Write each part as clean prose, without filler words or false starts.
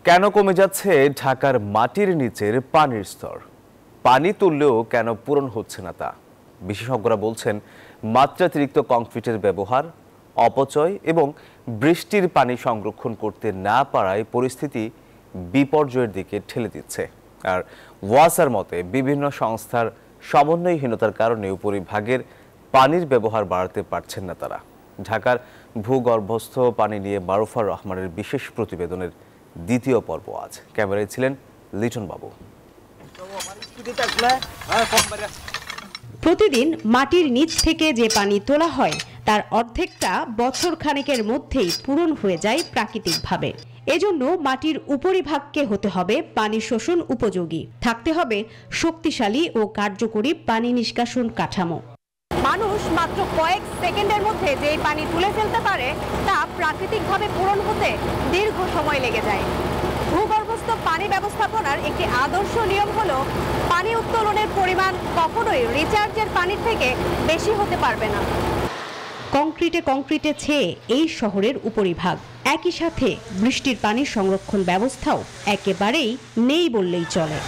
কেন কমে যাচ্ছে ঢাকার মাটির নিচের পানির স্তর? পানি তুললেও কেন পূরণ হচ্ছে না তা? বিশেষজ্ঞরা বলছেন মাত্রাতিরিক্ত কংক্রিটের ব্যবহার, অপচয় এবং বৃষ্টির পানি সংরক্ষণ করতে না পারায় পরিস্থিতি বিপর্যয়ের দিকে ঠেলে দিচ্ছে। আর ওয়াসার মতে বিভিন্ন সংস্থার সমন্বয়হীনতার কারণে উপরিভাগের পানির ব্যবহার বাড়াতে পারছেন না তারা। ঢাকার ভূগর্ভস্থ পানি নিয়ে মারুফার রহমানের বিশেষ প্রতিবেদনের দ্বিতীয় পর্ব আজ। ক্যামেরায় ছিলেন লিটন বাবু। প্রতিদিন মাটির নিচ থেকে যে পানি তোলা হয় তার অর্ধেকটা বছর খানেকের মধ্যেই পূরণ হয়ে যায় প্রাকৃতিকভাবে। এজন্য মাটির উপরিভাগকে হতে হবে পানি শোষণ উপযোগী, থাকতে হবে শক্তিশালী ও কার্যকরী পানি নিষ্কাশন কাঠামো। মানুষ মাত্র কয়েক সেকেন্ডের মধ্যে যে পানি তুলে ফেলতে পারে তা প্রাকৃতিকভাবে পূরণ হতে দীর্ঘ সময় লেগে যায়। ভূগর্ভস্থ পানি ব্যবস্থাপনার একটি আদর্শ নিয়ম হলো পানি উত্তোলনের পরিমাণ কখনোই রিচার্জের পানির থেকে বেশি হতে পারবে না। কংক্রিটে ছেয়ে এই শহরের উপরিভাগ, একই সাথে বৃষ্টির পানির সংরক্ষণ ব্যবস্থাও একেবারেই নেই বললেই চলে।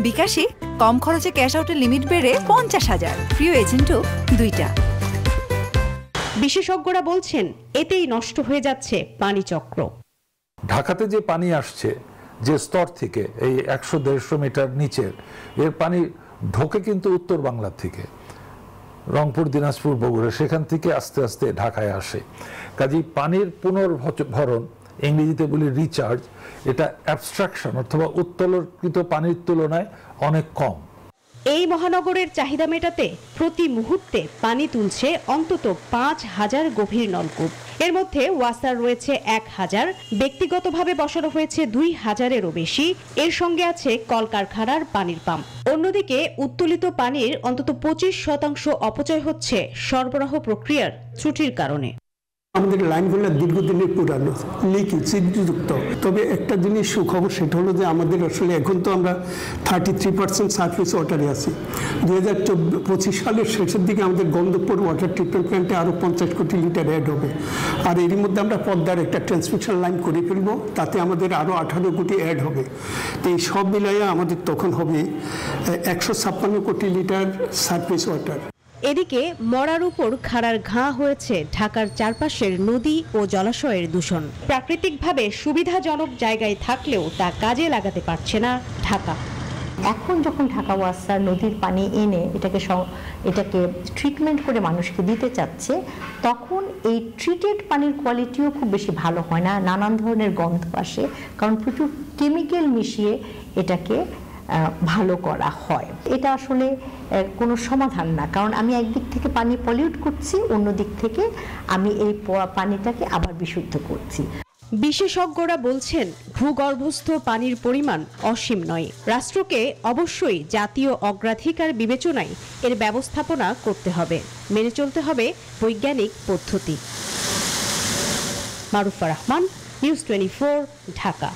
বিকাশে কম খরচে ক্যাশ আউটের লিমিট বেড়ে 50,000, প্রিয় এজেন্টও 2টা। বিশেষজ্ঞরা বলছেন এতেই নষ্ট হয়ে যাচ্ছে পানি চক্র। ঢাকাতে যে পানি আসছে যে স্তর থেকে, এই 100-150 মিটার নিচের, এর পানি ঢোকে কিন্তু উত্তর বাংলা থেকে, রংপুর, দিনাজপুর, বগুড়া, সেখান থেকে আস্তে আস্তে ঢাকায় আসে। কাজেই পানির পুনর্ভরণ, ইংরেজিতে বলি রিচার্জ, এটা অ্যাবস্ট্রাকশন অথবা উত্তোলনকৃত পানির তুলনায় অনেক কম। এই মহানগরের চাহিদা মেটাতে প্রতি মুহূর্তে পানি তুলছে অন্তত 5,000 গভীর নলকূপ। এর মধ্যে ওয়াসার রয়েছে 1,000, ব্যক্তিগতভাবে বসানো হয়েছে 2,000-এরও বেশি। এর সঙ্গে আছে কলকারখানার পানির পাম্প। অন্যদিকে উত্তোলিত পানির অন্তত 25% অপচয় হচ্ছে সরবরাহ প্রক্রিয়ার ত্রুটির কারণে। আমাদের লাইনগুলো দীর্ঘদিনের পুরানো, লিকেজ যুক্ত। তবে একটা জিনিস সুখবর, সেটা হলো যে আমাদের আসলে এখন তো আমরা 33% সারফেস ওয়াটারে আছি। 2025 সালের শেষের দিকে আমাদের গন্ধপুর ওয়াটার ট্রিটমেন্ট প্ল্যান্টে আরও 50 কোটি লিটার অ্যাড হবে। আর এরই মধ্যে আমরা পদ্মার একটা ট্রান্সমিশন লাইন করে ফেলবো, তাতে আমাদের আরও 18 কোটি অ্যাড হবে। তো এই সব মিলাইয়া আমাদের তখন হবে 156 কোটি লিটার সারফেস ওয়াটার। এদিকে মরার উপর খাড়ার ঘা হয়েছে ঢাকার চারপাশের নদী ও জলাশয়ের দূষণ। প্রাকৃতিকভাবে সুবিধাজনক জায়গায় থাকলেও তা কাজে লাগাতে পারছে না ঢাকা। এখন যখন ঢাকা ওয়াসা নদীর পানি এনে এটাকে ট্রিটমেন্ট করে মানুষকে দিতে চাচ্ছে, তখন এই ট্রিটেড পানির কোয়ালিটিও খুব বেশি ভালো হয় না, নানান ধরনের গন্ধ আসে, কারণ প্রচুর কেমিক্যাল মিশিয়ে এটাকে ভালো করা হয়। এটা আসলে কোনো সমাধান না, কারণ আমি একদিক থেকে পানি পলিউট করছি, অন্য দিক থেকে আমি এই পানিটাকে আবার বিশুদ্ধ করছি। বিশেষজ্ঞরা বলছেন ভূগর্ভস্থ পানির পরিমাণ অসীম নয়। রাষ্ট্রকে অবশ্যই জাতীয় অগ্রাধিকার বিবেচনায় এর ব্যবস্থাপনা করতে হবে, মেনে চলতে হবে বৈজ্ঞানিক পদ্ধতি। মারুফা রহমান, নিউজ 24, ঢাকা।